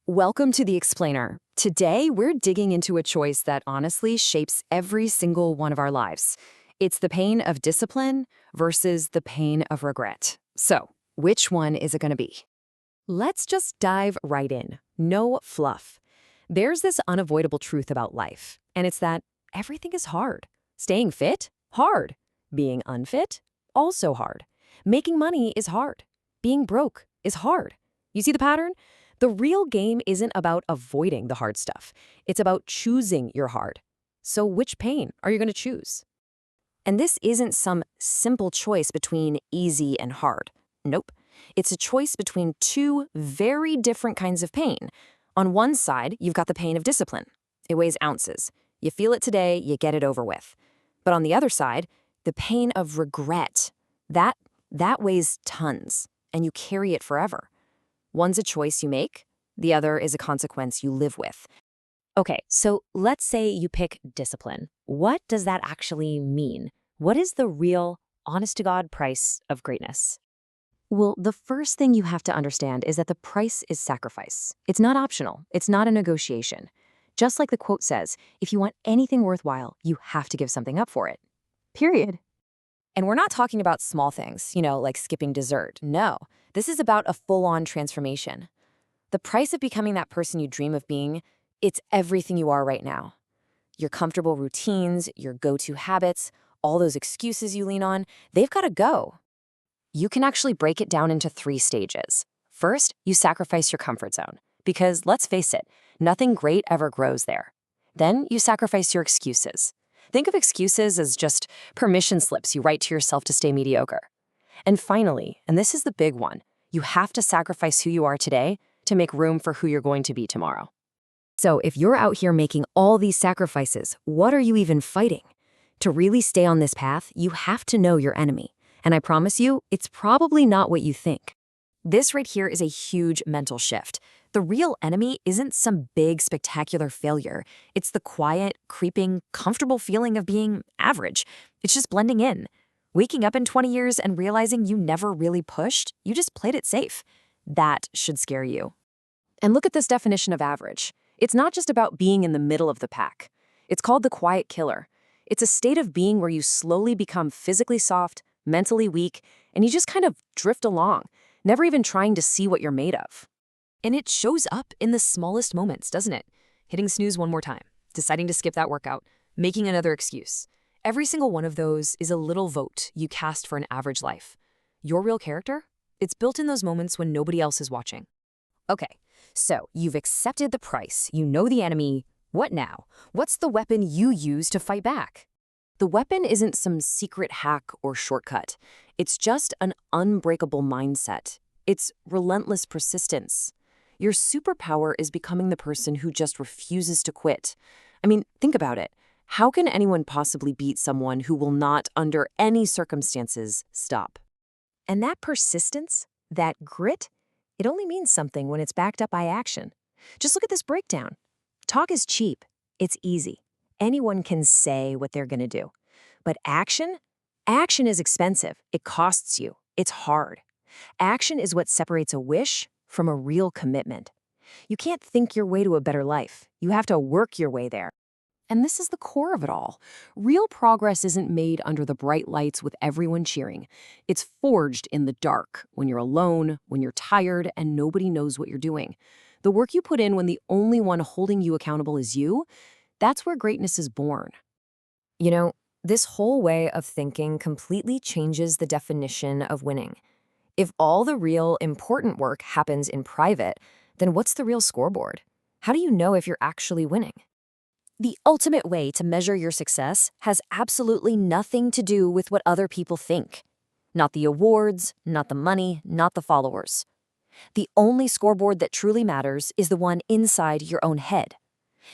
Welcome to The Explainer. Today, we're digging into a choice that honestly shapes every single one of our lives. It's the pain of discipline versus the pain of regret. So, which one is it going to be? Let's just dive right in. No fluff. There's this unavoidable truth about life, and it's that everything is hard. Staying fit? Hard. Being unfit? Also hard. Making money is hard. Being broke is hard. You see the pattern? The real game isn't about avoiding the hard stuff. It's about choosing your hard. So which pain are you going to choose? And this isn't some simple choice between easy and hard. Nope. It's a choice between two very different kinds of pain. On one side, you've got the pain of discipline. It weighs ounces. You feel it today, you get it over with. But on the other side, the pain of regret. That weighs tons, and you carry it forever. One's a choice you make, the other is a consequence you live with. Okay, so let's say you pick discipline. What does that actually mean? What is the real, honest-to-God price of greatness? Well, the first thing you have to understand is that the price is sacrifice. It's not optional. It's not a negotiation. Just like the quote says, if you want anything worthwhile, you have to give something up for it. Period. And we're not talking about small things, like skipping dessert. No, this is about a full-on transformation. The price of becoming that person you dream of being, it's everything you are right now. Your comfortable routines, your go-to habits, all those excuses you lean on, they've got to go. You can actually break it down into 3 stages. First, you sacrifice your comfort zone, because let's face it, nothing great ever grows there. Then you sacrifice your excuses. Think of excuses as just permission slips you write to yourself to stay mediocre. And finally, and this is the big one, you have to sacrifice who you are today to make room for who you're going to be tomorrow. So if you're out here making all these sacrifices, what are you even fighting? To really stay on this path, you have to know your enemy. And I promise you, it's probably not what you think. This right here is a huge mental shift. The real enemy isn't some big, spectacular failure. It's the quiet, creeping, comfortable feeling of being average. It's just blending in. Waking up in 20 years and realizing you never really pushed, you just played it safe. That should scare you. And look at this definition of average. It's not just about being in the middle of the pack. It's called the quiet killer. It's a state of being where you slowly become physically soft, mentally weak, and you just kind of drift along, never even trying to see what you're made of. And it shows up in the smallest moments, doesn't it? Hitting snooze one more time, deciding to skip that workout, making another excuse. Every single one of those is a little vote you cast for an average life. Your real character? It's built in those moments when nobody else is watching. Okay, so you've accepted the price, you know the enemy. What now? What's the weapon you use to fight back? The weapon isn't some secret hack or shortcut. It's just an unbreakable mindset. It's relentless persistence. Your superpower is becoming the person who just refuses to quit. I mean, think about it. How can anyone possibly beat someone who will not, under any circumstances, stop? And that persistence, that grit, it only means something when it's backed up by action. Just look at this breakdown. Talk is cheap. It's easy. Anyone can say what they're going to do. But action? Action is expensive. It costs you. It's hard. Action is what separates a wish from a real commitment. You can't think your way to a better life. You have to work your way there. And this is the core of it all. Real progress isn't made under the bright lights with everyone cheering. It's forged in the dark, when you're alone, when you're tired, and nobody knows what you're doing. The work you put in when the only one holding you accountable is you, that's where greatness is born. This whole way of thinking completely changes the definition of winning. If all the real, important work happens in private, then what's the real scoreboard? How do you know if you're actually winning? The ultimate way to measure your success has absolutely nothing to do with what other people think. Not the awards, not the money, not the followers. The only scoreboard that truly matters is the one inside your own head.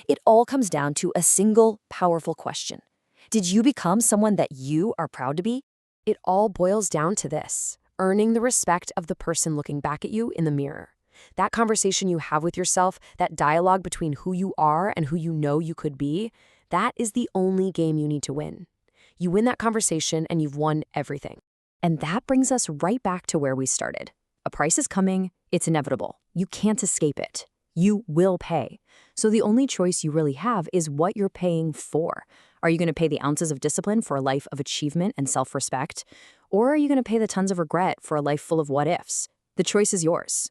It all comes down to a single, powerful question. Did you become someone that you are proud to be? It all boils down to this: earning the respect of the person looking back at you in the mirror. That conversation you have with yourself, that dialogue between who you are and who you know you could be, that is the only game you need to win. You win that conversation and you've won everything. And that brings us right back to where we started. A price is coming, it's inevitable. You can't escape it. You will pay. So the only choice you really have is what you're paying for. Are you going to pay the ounces of discipline for a life of achievement and self-respect? Or are you going to pay the tons of regret for a life full of what-ifs? The choice is yours.